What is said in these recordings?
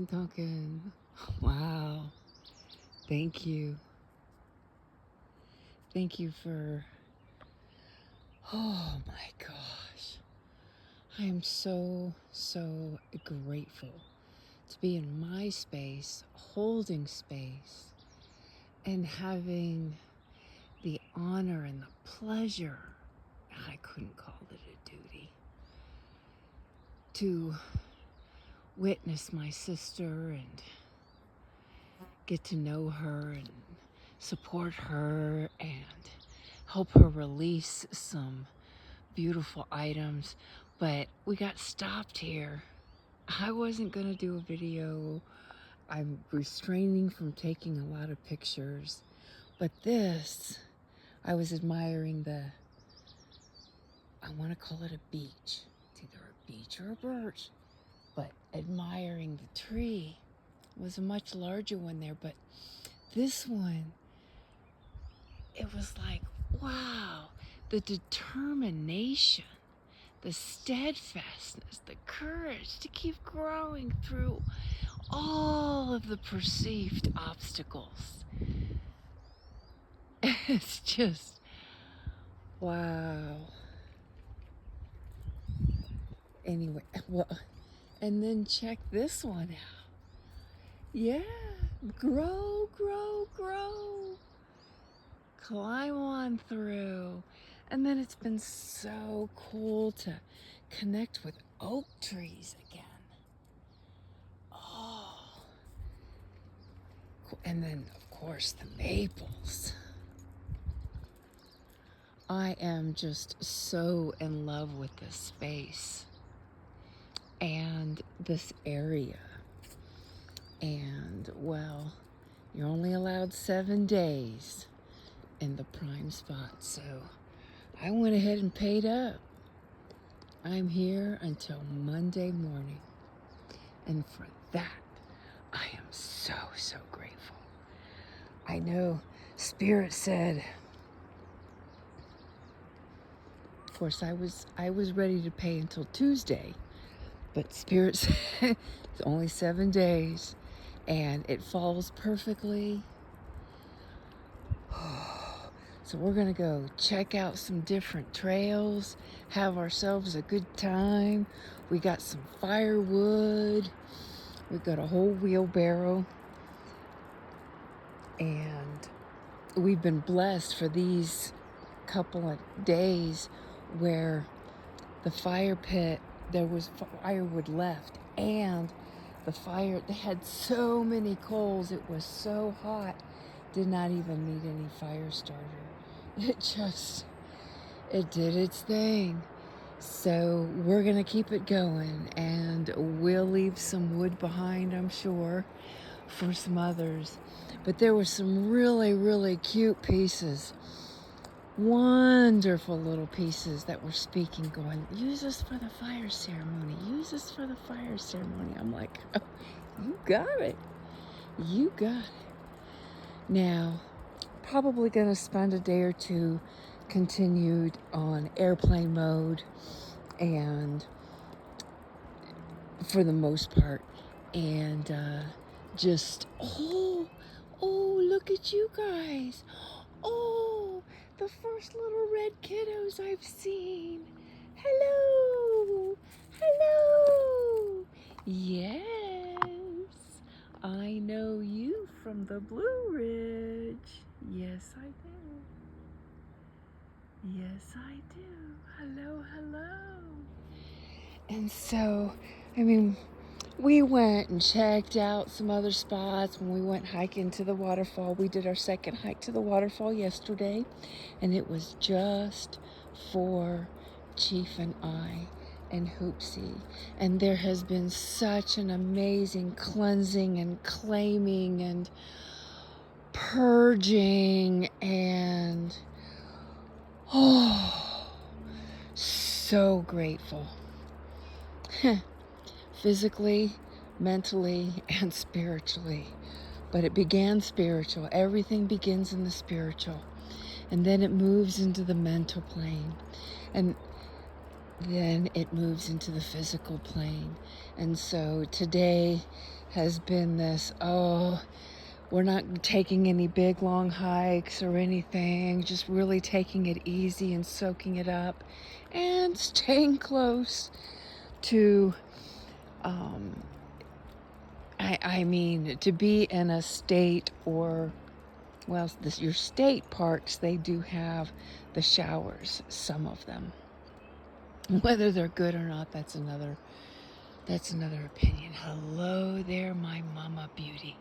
Duncan. Wow. Thank you. Thank you for, oh my gosh. I am so grateful to be in my space, holding space, and having the honor and the pleasure, I couldn't call it a duty, to witness my sister and get to know her and support her and help her release some beautiful items. But we got stopped here. I wasn't gonna do a video. I'm restraining from taking a lot of pictures, but this, I was admiring I want to call it a beach. It's either a beach or a birch, but admiring the tree. It was a much larger one there, but this one, it was like, wow, the determination, the steadfastness, the courage to keep growing through all of the perceived obstacles. It's just, wow. Anyway, well, and then check this one out. Yeah, grow, grow, grow. Climb on through. And then it's been so cool to connect with oak trees again. Oh. And then, of course, the maples. I am just so in love with this space and this area. And, well, you're only allowed 7 days in the prime spot, so I went ahead and paid up. I'm here until Monday morning, and for that, I am so grateful. I know Spirit said, of course, I was ready to pay until Tuesday, but Spirit said it's only 7 days, and it falls perfectly. So we're gonna go check out some different trails, have ourselves a good time. We got some firewood. We've got a whole wheelbarrow. And we've been blessed for these couple of days where the fire pit, there was firewood left, and the fire, they had so many coals, it was so hot, did not even need any fire starter. It did its thing. So we're gonna keep it going, and we'll leave some wood behind, I'm sure, for some others. But there were some really cute pieces, wonderful little pieces that were speaking, going, use this for the fire ceremony, use this for the fire ceremony. I'm like, oh, you got it, you got it. Now, probably gonna spend a day or two continued on airplane mode, and for the most part, and just, oh, look at you guys. Oh, the first little red kiddos I've seen. Hello, yes, I know you from the Blue Ridge. Yes, I do. Yes, I do. Hello. And so, I mean, we went and checked out some other spots when we went hiking to the waterfall. We did our second hike to the waterfall yesterday, and it was just for Chief and I and Hoopsie. And there has been such an amazing cleansing and claiming and purging, and oh, so grateful. Physically, mentally, and spiritually. But it began spiritual. Everything begins in the spiritual. And then it moves into the mental plane. And then it moves into the physical plane. And so today has been this, oh, we're not taking any big long hikes or anything, just really taking it easy and soaking it up and staying close to, um, I mean, to be in a state or, well, your state parks, they do have the showers, some of them. Whether they're good or not, that's another opinion. Hello there, my mama beauty.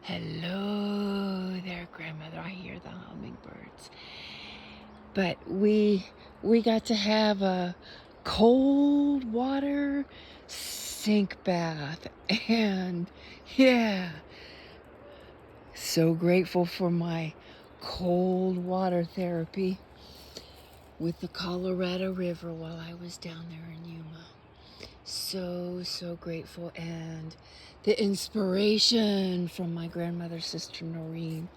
Hello there, grandmother. I hear the hummingbirds. But we got to have a cold water sink bath, and yeah, so grateful for my cold water therapy with the Colorado River while I was down there in Yuma. So grateful, and the inspiration from my grandmother's sister Noreen.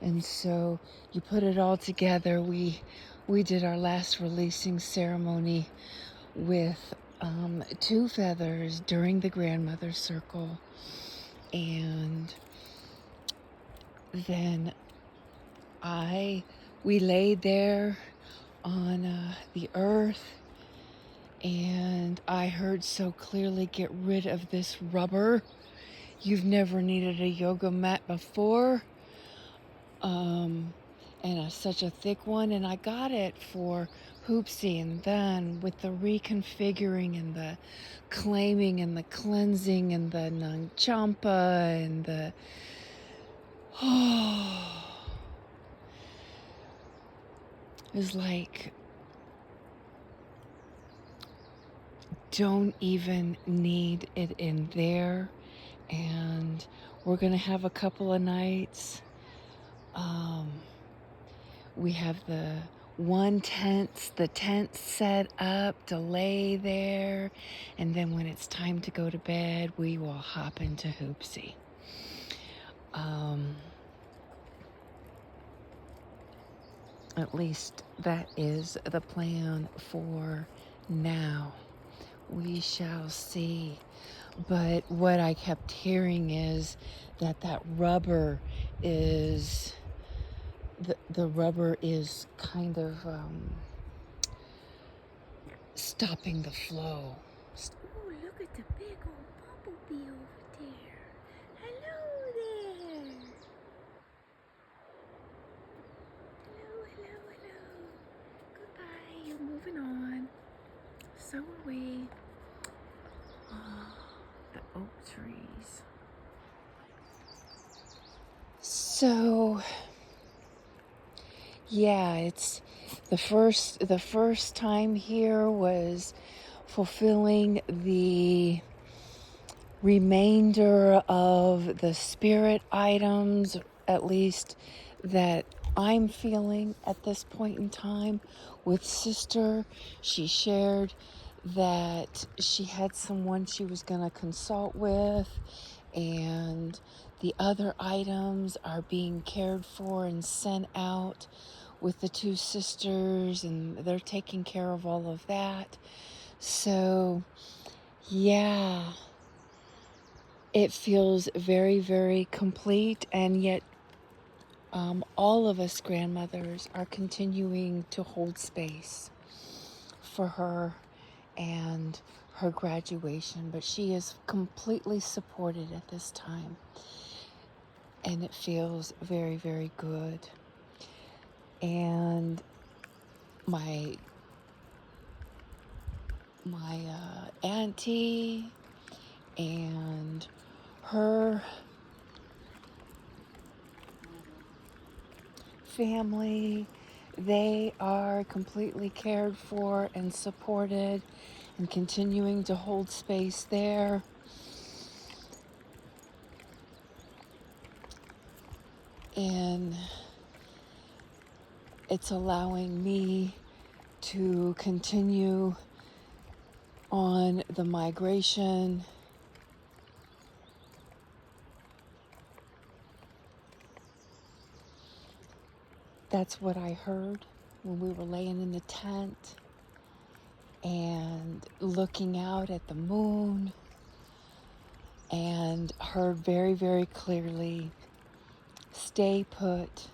And so you put it all together. We did our last releasing ceremony with 2 feathers during the grandmother circle, and then we laid there on the earth, and I heard so clearly, get rid of this rubber. You've never needed a yoga mat before. And such a thick one, and I got it for Hoopsie, and then with the reconfiguring and the claiming and the cleansing and the Nang Champa and the it was like, don't even need it in there. And we're gonna have a couple of nights. We have the tent set up to lay there, and then when it's time to go to bed, we will hop into Hoopsie. At least that is the plan for now. We shall see. But what I kept hearing is that rubber is the rubber is kind of stopping the flow. Oh, look at the big old bumblebee over there. Hello there. Hello. Goodbye. You're moving on. So are we. Oh, the oak trees. So yeah, it's the first time here was fulfilling the remainder of the spirit items, at least that I'm feeling at this point in time. With Sister, she shared that she had someone she was going to consult with, and the other items are being cared for and sent out with the 2 sisters, and they're taking care of all of that. So yeah, it feels very, very complete, and yet all of us grandmothers are continuing to hold space for her and her graduation, but she is completely supported at this time, and it feels very, very good. And my auntie and her family, they are completely cared for and supported and continuing to hold space there. And it's allowing me to continue on the migration. That's what I heard when we were laying in the tent and looking out at the moon and and heard very, very clearly, stay put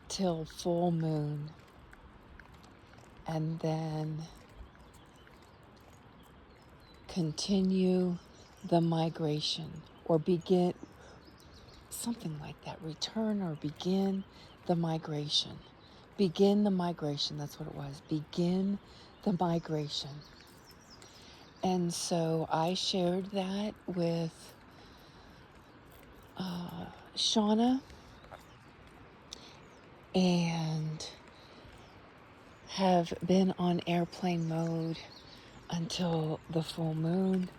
till full moon, and then continue the migration, or begin, something like that, return or begin the migration. Begin the migration, that's what it was. Begin the migration. And so I shared that with Shauna, and have been on airplane mode until the full moon.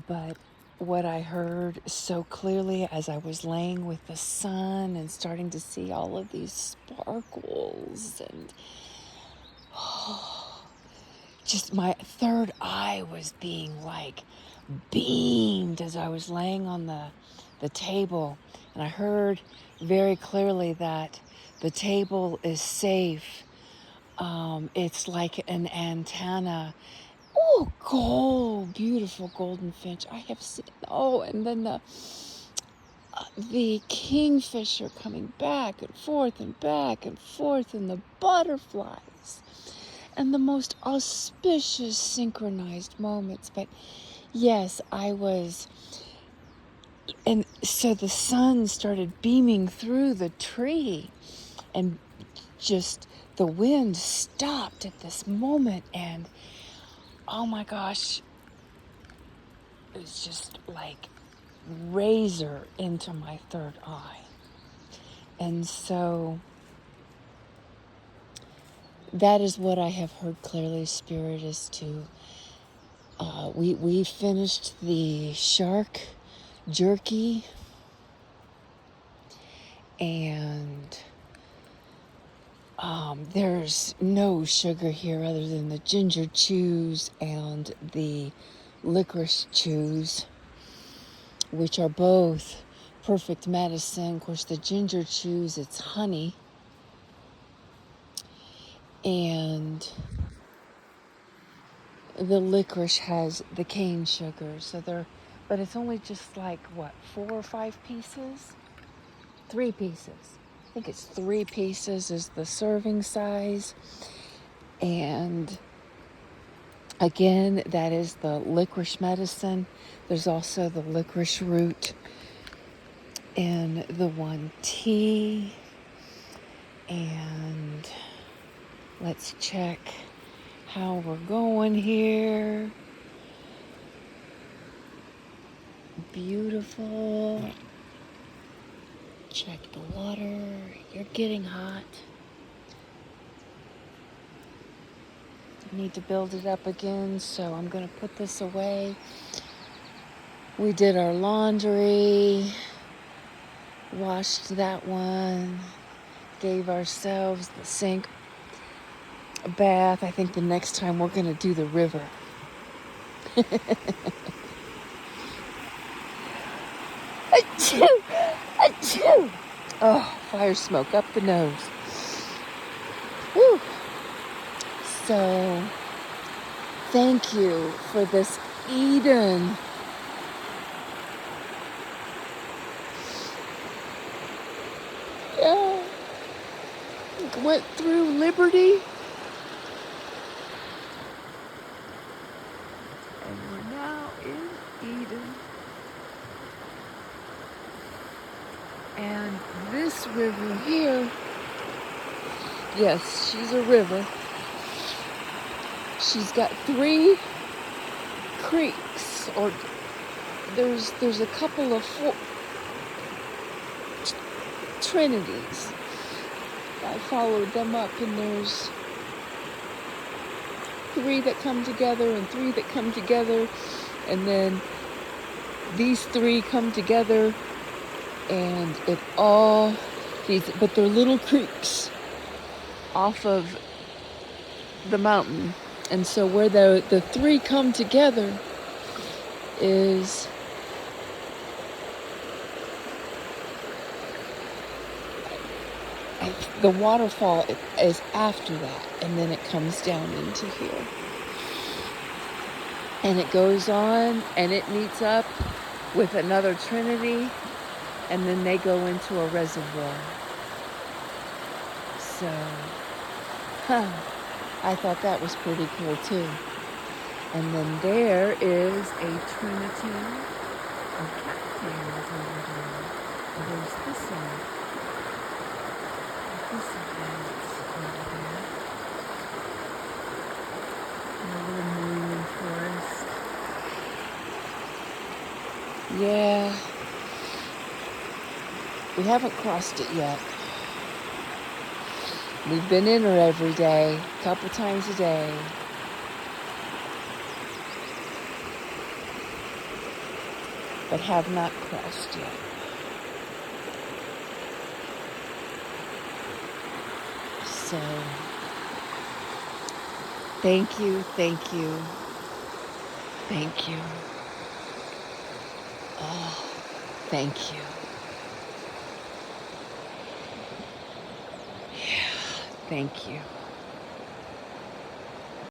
But what I heard so clearly as I was laying with the sun and starting to see all of these sparkles, and just my third eye was being like beamed as I was laying on the table. And I heard very clearly that the table is safe. It's like an antenna. Oh, gold, beautiful golden finch. I have seen. Oh, and then the kingfisher coming back and forth and back and forth, and the butterflies, and the most auspicious synchronized moments. But yes, I was, and so the sun started beaming through the tree, and just the wind stopped at this moment, and oh my gosh, it was just like razor into my third eye. And so that is what I have heard clearly. Spirit is to, we finished the shark jerky, and there's no sugar here other than the ginger chews and the licorice chews, which are both perfect medicine. Of course, the ginger chews, it's honey, and the licorice has the cane sugar. So but it's only just like, what, 4 or 5 pieces? 3 pieces. I think it's 3 pieces is the serving size. And again, that is the licorice medicine. There's also the licorice root in the 1 tea. And let's check how we're going here. Beautiful. Check the water. You're getting hot. I need to build it up again, so I'm going to put this away. We did our laundry, washed that one, gave ourselves the sink bath. I think the next time we're going to do the river. Achoo! Achoo! Oh, fire smoke up the nose. Woo! So, thank you for this Eden. Yeah. Went through Liberty. And we're now in Eden. And this river here, yes, she's a river. She's got 3 creeks, or there's a couple of trinities. I followed them up, and there's 3 that come together and 3 that come together, and then these 3 come together, and it all feeds, but they're little creeks off of the mountain. And so where the 3 come together is the waterfall is after that, and then it comes down into here. And it goes on, and it meets up with another trinity, and then they go into a reservoir. So, I thought that was pretty cool too. And then there is a trinity of cattails over there. And there's thistles over there. And a little moon forest. Yeah, we haven't crossed it yet. We've been in her every day, a couple times a day. But have not crossed yet. So, thank you, thank you, thank you. Oh, thank you. Yeah, thank you.